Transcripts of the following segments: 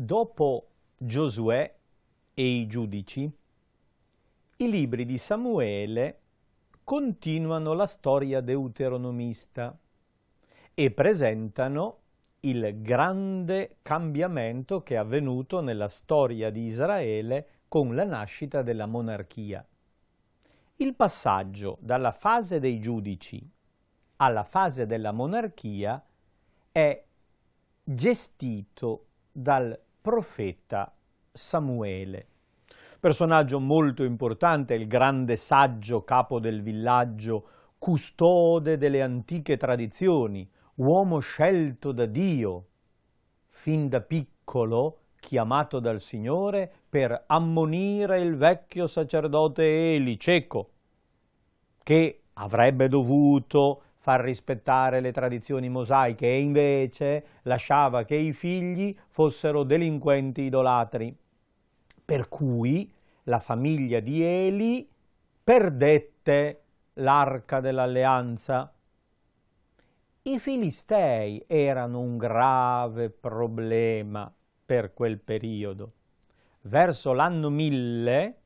Dopo Giosuè e i giudici, i libri di Samuele continuano la storia deuteronomista e presentano il grande cambiamento che è avvenuto nella storia di Israele con la nascita della monarchia. Il passaggio dalla fase dei giudici alla fase della monarchia è gestito dal profeta Samuele. Personaggio molto importante, il grande saggio capo del villaggio, custode delle antiche tradizioni, uomo scelto da Dio, fin da piccolo chiamato dal Signore per ammonire il vecchio sacerdote Eli, cieco, che avrebbe dovuto far rispettare le tradizioni mosaiche e invece lasciava che i figli fossero delinquenti idolatri. Per cui la famiglia di Eli perdette l'arca dell'alleanza. I Filistei erano un grave problema per quel periodo. Verso l'anno 1000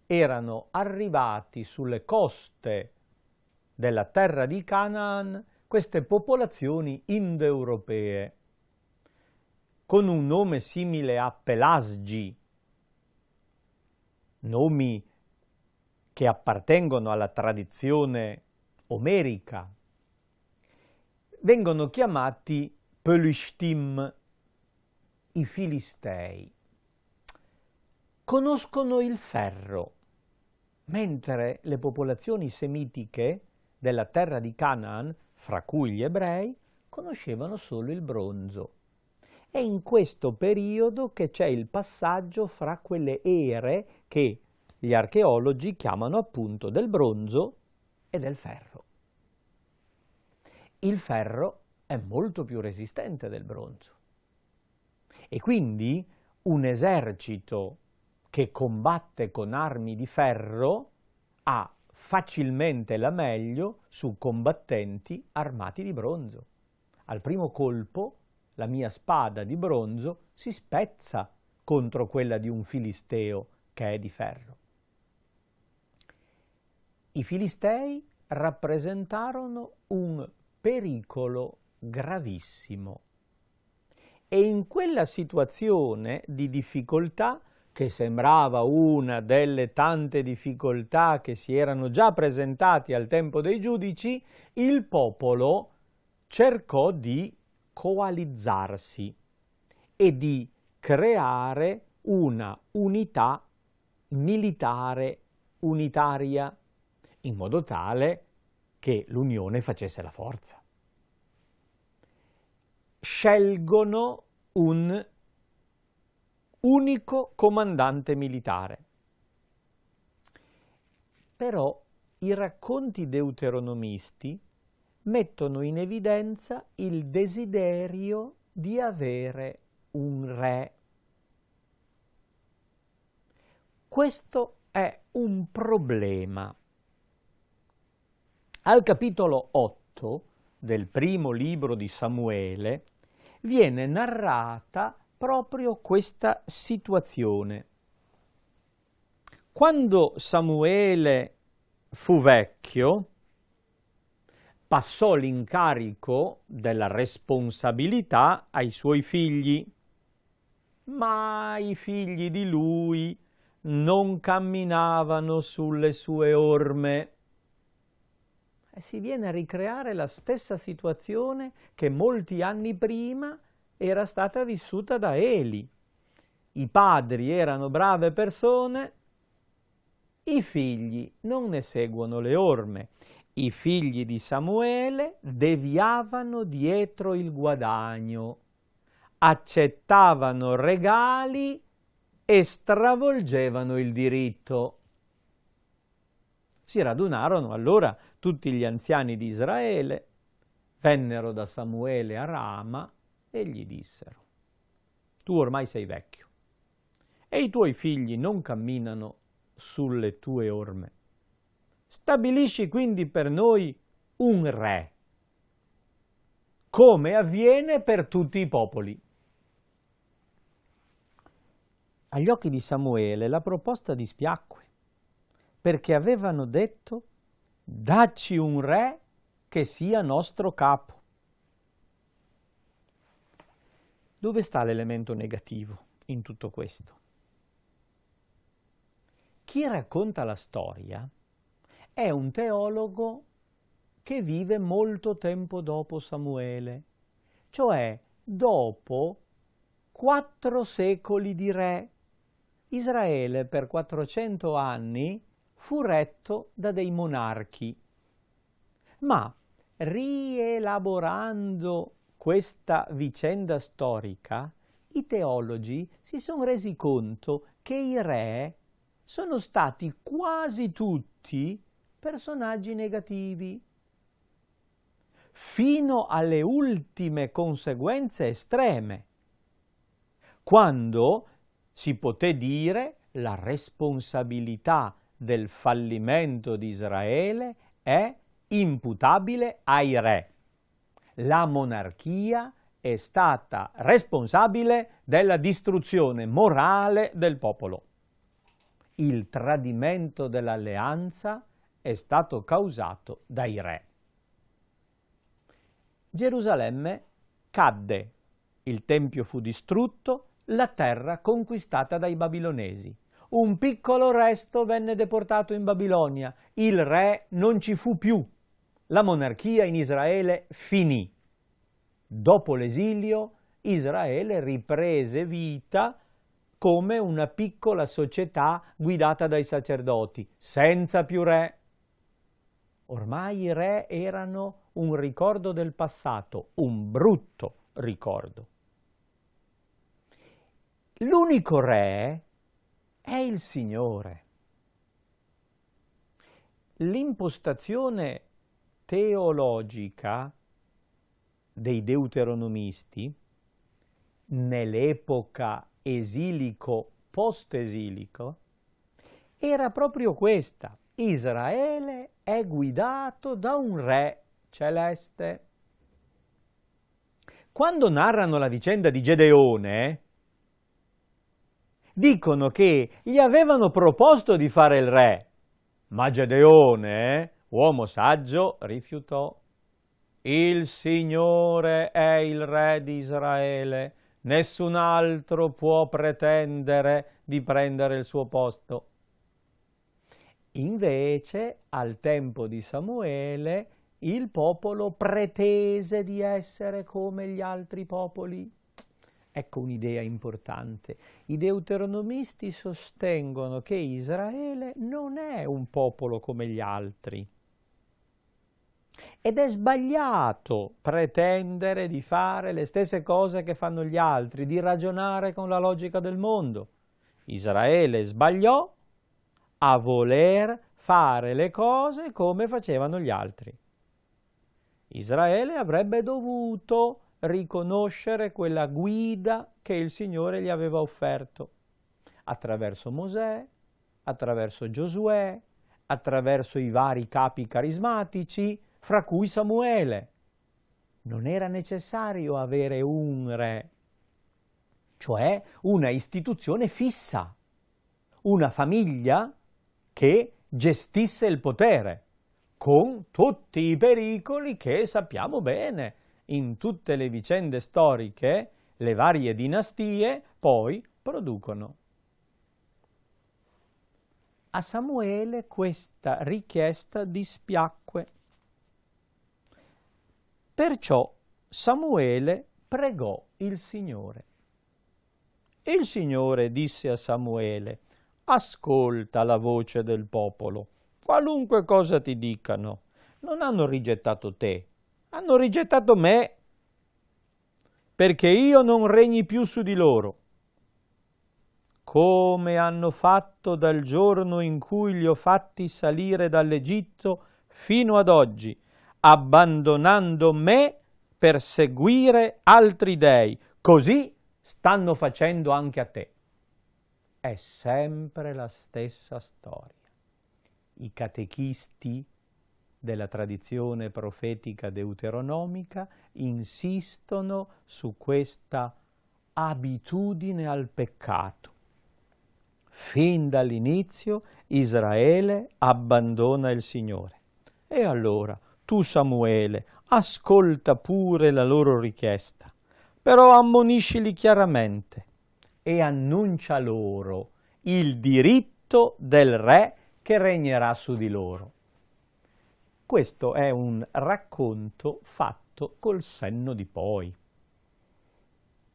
erano arrivati sulle coste della terra di Canaan queste popolazioni indoeuropee con un nome simile a Pelasgi, nomi che appartengono alla tradizione omerica. Vengono chiamati Pelishtim, i Filistei. Conoscono il ferro, mentre le popolazioni semitiche della terra di Canaan, fra cui gli ebrei, conoscevano solo il bronzo. È in questo periodo che c'è il passaggio fra quelle ere che gli archeologi chiamano appunto del bronzo e del ferro. Il ferro è molto più resistente del bronzo e quindi un esercito che combatte con armi di ferro ha facilmente la meglio su combattenti armati di bronzo. Al primo colpo la mia spada di bronzo si spezza contro quella di un filisteo che è di ferro. I filistei rappresentarono un pericolo gravissimo e in quella situazione di difficoltà, che sembrava una delle tante difficoltà che si erano già presentati al tempo dei giudici, il popolo cercò di coalizzarsi e di creare una unità militare unitaria, in modo tale che l'unione facesse la forza. Scelgono un unico comandante militare. Però i racconti deuteronomisti mettono in evidenza il desiderio di avere un re. Questo è un problema. Al capitolo 8 del primo libro di Samuele viene narrata proprio questa situazione. Quando Samuele fu vecchio, passò l'incarico della responsabilità ai suoi figli, ma i figli di lui non camminavano sulle sue orme. E si viene a ricreare la stessa situazione che molti anni prima era stata vissuta da Eli. I padri erano brave persone, i figli non ne seguono le orme. I figli di Samuele deviavano dietro il guadagno, accettavano regali e stravolgevano il diritto. Si radunarono allora tutti gli anziani di Israele, vennero da Samuele a Rama e gli dissero: tu ormai sei vecchio e i tuoi figli non camminano sulle tue orme. Stabilisci quindi per noi un re, come avviene per tutti i popoli. Agli occhi di Samuele la proposta dispiacque, perché avevano detto: dacci un re che sia nostro capo. Dove sta l'elemento negativo in tutto questo? Chi racconta la storia è un teologo che vive molto tempo dopo Samuele, cioè dopo 4 secoli di re. Israele per 400 anni fu retto da dei monarchi, ma rielaborando questa vicenda storica, i teologi si sono resi conto che i re sono stati quasi tutti personaggi negativi, fino alle ultime conseguenze estreme, quando si poté dire la responsabilità del fallimento di Israele è imputabile ai re. La monarchia è stata responsabile della distruzione morale del popolo. Il tradimento dell'alleanza è stato causato dai re. Gerusalemme cadde, il tempio fu distrutto, la terra conquistata dai babilonesi. Un piccolo resto venne deportato in Babilonia, il re non ci fu più, la monarchia in Israele finì. Dopo l'esilio, Israele riprese vita come una piccola società guidata dai sacerdoti, senza più re. Ormai i re erano un ricordo del passato, un brutto ricordo. L'unico re è il Signore. L'impostazione teologica dei deuteronomisti nell'epoca esilico-post-esilico era proprio questa: Israele è guidato da un re celeste. Quando narrano la vicenda di Gedeone, dicono che gli avevano proposto di fare il re, ma Gedeone, uomo saggio, rifiutò. Il Signore è il re di Israele, nessun altro può pretendere di prendere il suo posto. Invece, al tempo di Samuele, il popolo pretese di essere come gli altri popoli. Ecco un'idea importante. I deuteronomisti sostengono che Israele non è un popolo come gli altri. Ed è sbagliato pretendere di fare le stesse cose che fanno gli altri, di ragionare con la logica del mondo. Israele sbagliò a voler fare le cose come facevano gli altri. Israele avrebbe dovuto riconoscere quella guida che il Signore gli aveva offerto attraverso Mosè, attraverso Giosuè, attraverso i vari capi carismatici, fra cui Samuele. Non era necessario avere un re, cioè una istituzione fissa, una famiglia che gestisse il potere, con tutti i pericoli che sappiamo bene. In tutte le vicende storiche, le varie dinastie poi producono. A Samuele questa richiesta dispiacque. Perciò Samuele pregò il Signore. Il Signore disse a Samuele: ascolta la voce del popolo, qualunque cosa ti dicano. Non hanno rigettato te, hanno rigettato me, perché io non regni più su di loro, come hanno fatto dal giorno in cui li ho fatti salire dall'Egitto fino ad oggi, abbandonando me per seguire altri dei. Così stanno facendo anche a te. È sempre la stessa storia. I catechisti della tradizione profetica deuteronomica insistono su questa abitudine al peccato. Fin dall'inizio Israele abbandona il Signore. E allora tu, Samuele, ascolta pure la loro richiesta, però ammoniscili chiaramente e annuncia loro il diritto del re che regnerà su di loro. Questo è un racconto fatto col senno di poi,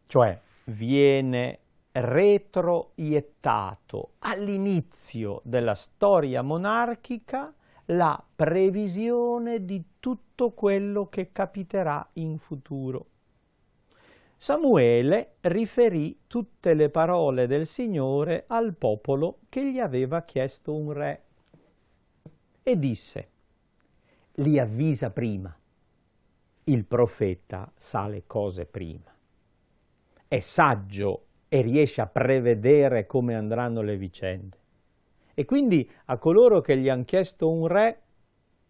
cioè viene retroiettato all'inizio della storia monarchica la previsione di tutto quello che capiterà in futuro. Samuele riferì tutte le parole del Signore al popolo che gli aveva chiesto un re e disse: li avvisa prima. Il profeta sa le cose prima. È saggio e riesce a prevedere come andranno le vicende. E quindi a coloro che gli hanno chiesto un re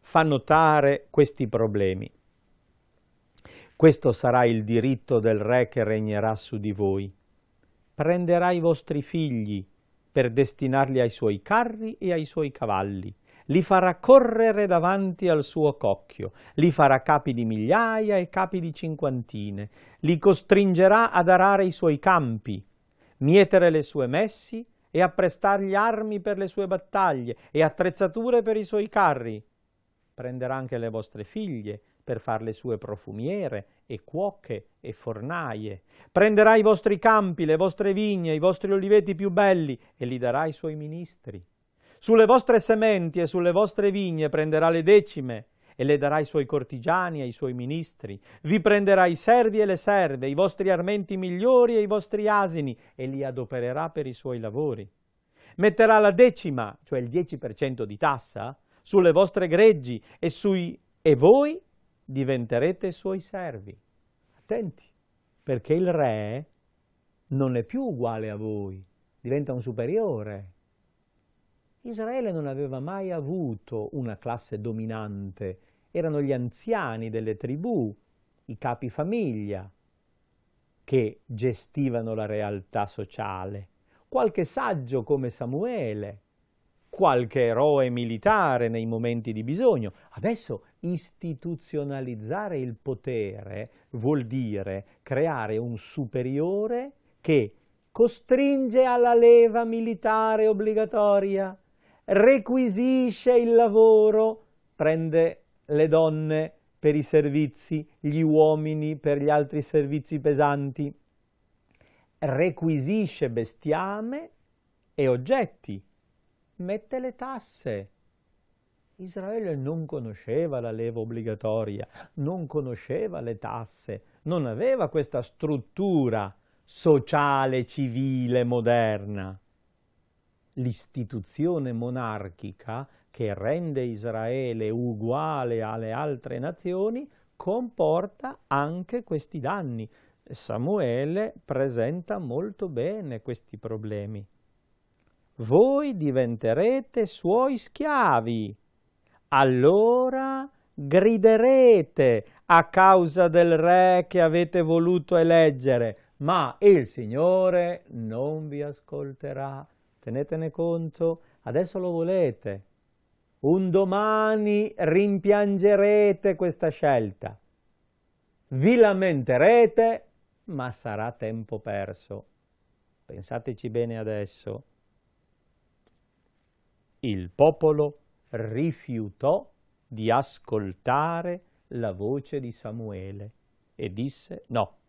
fa notare questi problemi. Questo sarà il diritto del re che regnerà su di voi. Prenderà i vostri figli per destinarli ai suoi carri e ai suoi cavalli. Li farà correre davanti al suo cocchio, li farà capi di migliaia e capi di cinquantine, li costringerà ad arare i suoi campi, mietere le sue messi e apprestargli armi per le sue battaglie e attrezzature per i suoi carri. Prenderà anche le vostre figlie per far le sue profumiere e cuoche e fornaie. Prenderà i vostri campi, le vostre vigne, i vostri oliveti più belli e li darà ai suoi ministri. Sulle vostre sementi e sulle vostre vigne prenderà le decime e le darà ai suoi cortigiani e ai suoi ministri. Vi prenderà i servi e le serve, i vostri armenti migliori e i vostri asini e li adopererà per i suoi lavori. Metterà la decima, cioè il 10% di tassa, sulle vostre greggi e voi diventerete suoi servi. Attenti, perché il re non è più uguale a voi, diventa un superiore. Israele non aveva mai avuto una classe dominante, erano gli anziani delle tribù, i capi famiglia, che gestivano la realtà sociale. Qualche saggio come Samuele, qualche eroe militare nei momenti di bisogno. Adesso istituzionalizzare il potere vuol dire creare un superiore che costringe alla leva militare obbligatoria, requisisce il lavoro, prende le donne per i servizi, gli uomini per gli altri servizi pesanti, requisisce bestiame e oggetti, mette le tasse. Israele non conosceva la leva obbligatoria, non conosceva le tasse, non aveva questa struttura sociale, civile, moderna. L'istituzione monarchica che rende Israele uguale alle altre nazioni comporta anche questi danni. Samuele presenta molto bene questi problemi. Voi diventerete suoi schiavi, allora griderete a causa del re che avete voluto eleggere, ma il Signore non vi ascolterà. Tenetene conto, adesso lo volete. Un domani rimpiangerete questa scelta. Vi lamenterete, ma sarà tempo perso. Pensateci bene adesso. Il popolo rifiutò di ascoltare la voce di Samuele e disse: no,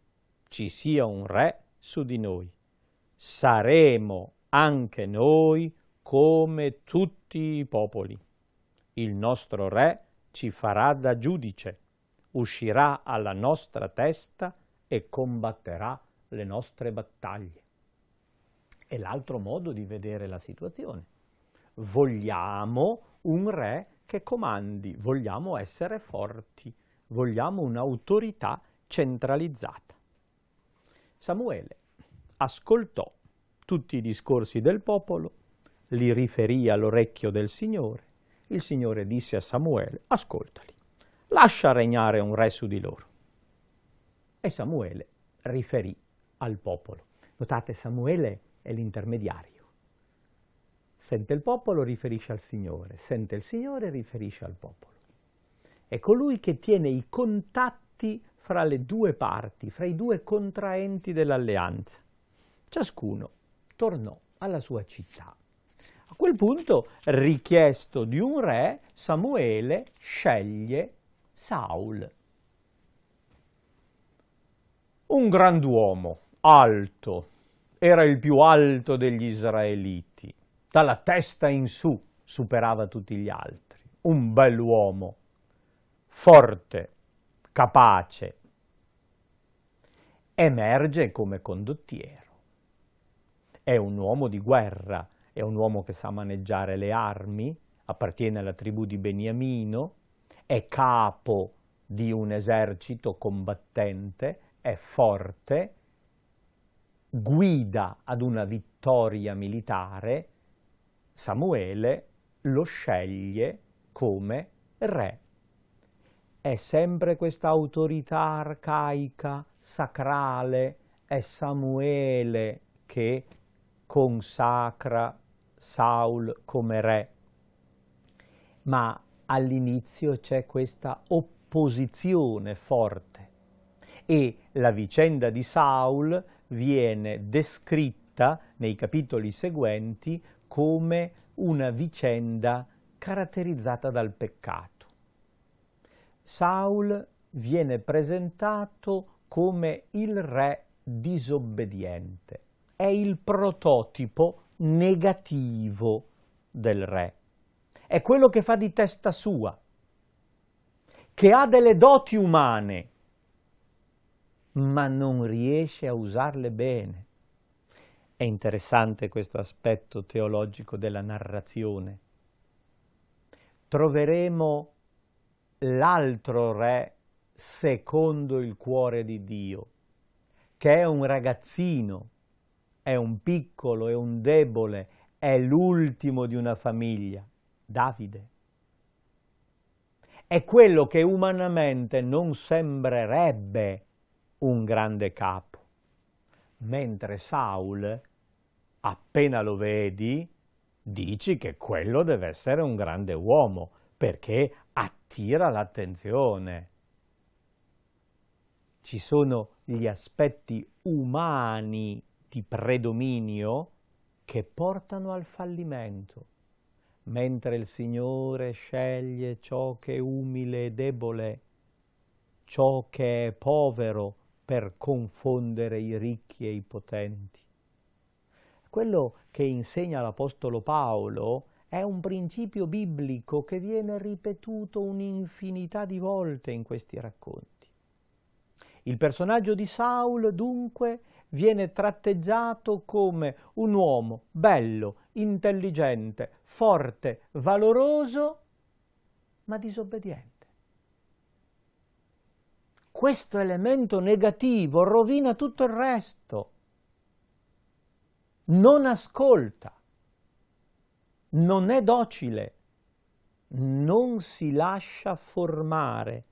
ci sia un re su di noi. Saremo anche noi come tutti i popoli. Il nostro re ci farà da giudice, uscirà alla nostra testa e combatterà le nostre battaglie. È l'altro modo di vedere la situazione. Vogliamo un re che comandi, vogliamo essere forti, vogliamo un'autorità centralizzata. Samuele ascoltò tutti i discorsi del popolo, li riferì all'orecchio del Signore. Il Signore disse a Samuele: ascoltali, lascia regnare un re su di loro. E Samuele riferì al popolo. Notate, Samuele è l'intermediario. Sente il popolo, riferisce al Signore. Sente il Signore, riferisce al popolo. È colui che tiene i contatti fra le due parti, fra i due contraenti dell'alleanza. Ciascuno tornò alla sua città. A quel punto, richiesto di un re, Samuele sceglie Saul. Un grand'uomo, alto, era il più alto degli israeliti. Dalla testa in su superava tutti gli altri. Un bell'uomo, forte, capace. Emerge come condottiero. È un uomo di guerra, è un uomo che sa maneggiare le armi, appartiene alla tribù di Beniamino, è capo di un esercito combattente, è forte, guida ad una vittoria militare. Samuele lo sceglie come re. È sempre questa autorità arcaica, sacrale, è Samuele che consacra Saul come re. Ma all'inizio c'è questa opposizione forte e la vicenda di Saul viene descritta nei capitoli seguenti come una vicenda caratterizzata dal peccato. Saul viene presentato come il re disobbediente, è il prototipo negativo del re, è quello che fa di testa sua, che ha delle doti umane, ma non riesce a usarle bene. È interessante questo aspetto teologico della narrazione. Troveremo l'altro re secondo il cuore di Dio, che è un ragazzino, è un piccolo, è un debole, è l'ultimo di una famiglia, Davide. È quello che umanamente non sembrerebbe un grande capo, mentre Saul, appena lo vedi, dici che quello deve essere un grande uomo, perché attira l'attenzione. Ci sono gli aspetti umani di predominio che portano al fallimento, mentre il Signore sceglie ciò che è umile e debole, ciò che è povero, per confondere i ricchi e i potenti. Quello che insegna l'Apostolo Paolo è un principio biblico che viene ripetuto un'infinità di volte in questi racconti. Il personaggio di Saul, dunque, viene tratteggiato come un uomo bello, intelligente, forte, valoroso, ma disobbediente. Questo elemento negativo rovina tutto il resto. Non ascolta, non è docile, non si lascia formare.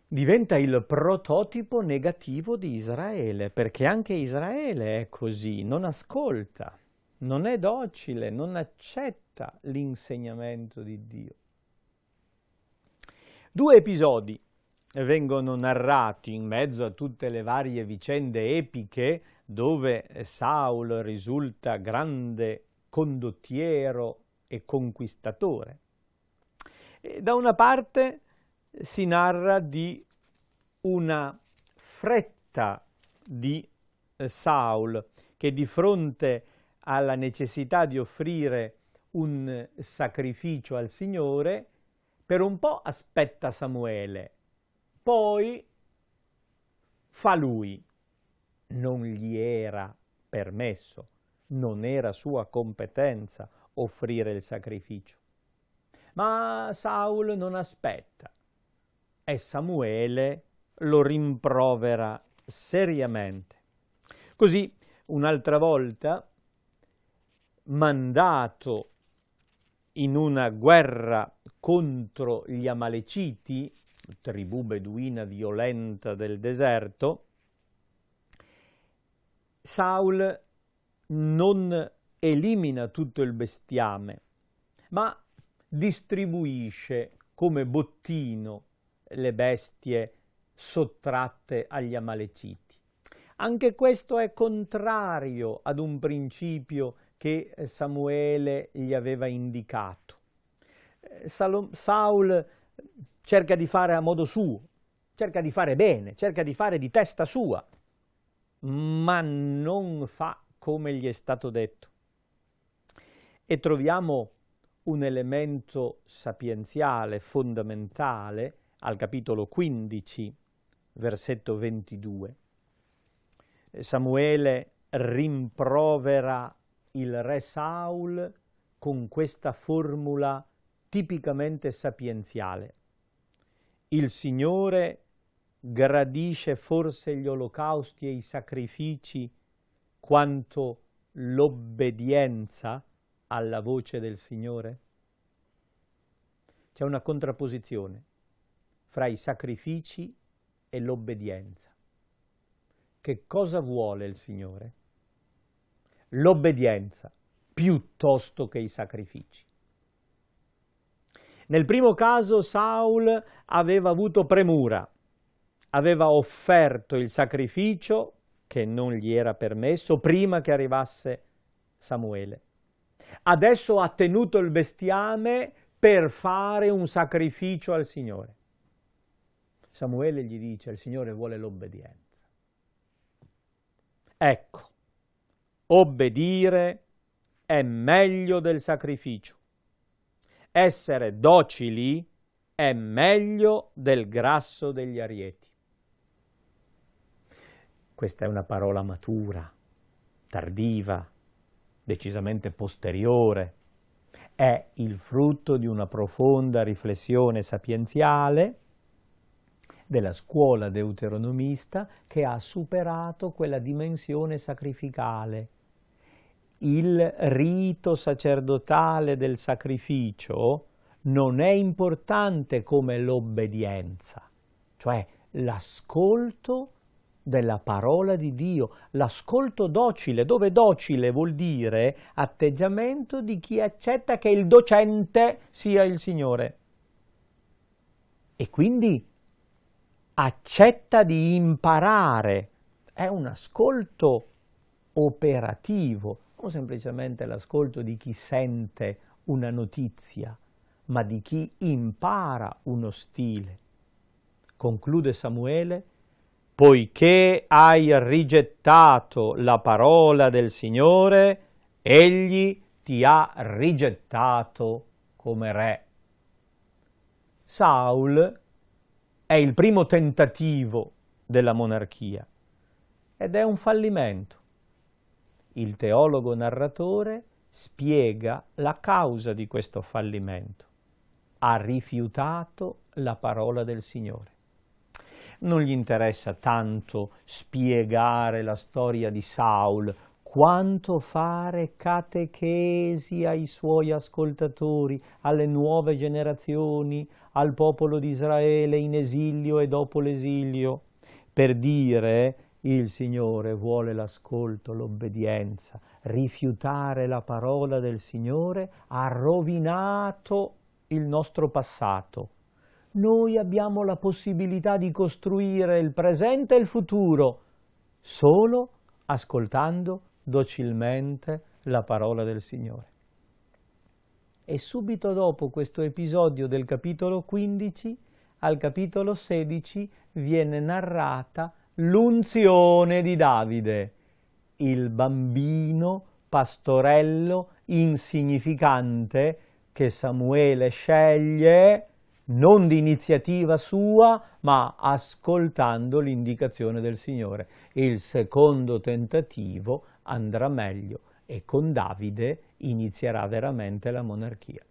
Diventa il prototipo negativo di Israele, perché anche Israele è così, non ascolta, non è docile, non accetta l'insegnamento di Dio. 2 episodi vengono narrati in mezzo a tutte le varie vicende epiche dove Saul risulta grande condottiero e conquistatore. E da una parte si narra di una fretta di Saul che di fronte alla necessità di offrire un sacrificio al Signore per un po' aspetta Samuele, poi fa lui. Non gli era permesso, non era sua competenza offrire il sacrificio. Ma Saul non aspetta e Samuele lo rimprovera seriamente. Così, un'altra volta, mandato in una guerra contro gli Amaleciti, tribù beduina violenta del deserto, Saul non elimina tutto il bestiame, ma distribuisce come bottino le bestie sottratte agli Amaleciti. Anche questo è contrario ad un principio che Samuele gli aveva indicato. Saul cerca di fare a modo suo, cerca di fare bene, cerca di fare di testa sua, ma non fa come gli è stato detto. E troviamo un elemento sapienziale, fondamentale, al capitolo 15, versetto 22. Samuele rimprovera il re Saul con questa formula tipicamente sapienziale. Il Signore gradisce forse gli olocausti e i sacrifici quanto l'obbedienza alla voce del Signore? C'è una contrapposizione fra i sacrifici e l'obbedienza. Che cosa vuole il Signore? L'obbedienza piuttosto che i sacrifici. Nel primo caso Saul aveva avuto premura, aveva offerto il sacrificio che non gli era permesso prima che arrivasse Samuele. Adesso ha tenuto il bestiame per fare un sacrificio al Signore. Samuele gli dice: il Signore vuole l'obbedienza. Ecco, obbedire è meglio del sacrificio. Essere docili è meglio del grasso degli arieti. Questa è una parola matura, tardiva, decisamente posteriore. È il frutto di una profonda riflessione sapienziale della scuola deuteronomista che ha superato quella dimensione sacrificale. Il rito sacerdotale del sacrificio non è importante come l'obbedienza, cioè l'ascolto della parola di Dio, l'ascolto docile, dove docile vuol dire atteggiamento di chi accetta che il docente sia il Signore. E quindi accetta di imparare, è un ascolto operativo, non semplicemente l'ascolto di chi sente una notizia, ma di chi impara uno stile. Conclude Samuele: poiché hai rigettato la parola del Signore, egli ti ha rigettato come re. Saul è il primo tentativo della monarchia ed è un fallimento. Il teologo narratore spiega la causa di questo fallimento. Ha rifiutato la parola del Signore. Non gli interessa tanto spiegare la storia di Saul, quanto fare catechesi ai suoi ascoltatori, alle nuove generazioni, al popolo di Israele in esilio e dopo l'esilio, per dire: il Signore vuole l'ascolto, l'obbedienza. Rifiutare la parola del Signore ha rovinato il nostro passato. Noi abbiamo la possibilità di costruire il presente e il futuro solo ascoltando docilmente la parola del Signore. E subito dopo questo episodio del capitolo 15, al capitolo 16 viene narrata l'unzione di Davide, il bambino pastorello insignificante che Samuele sceglie non di iniziativa sua, ma ascoltando l'indicazione del Signore. Il secondo tentativo andrà meglio e con Davide inizierà veramente la monarchia.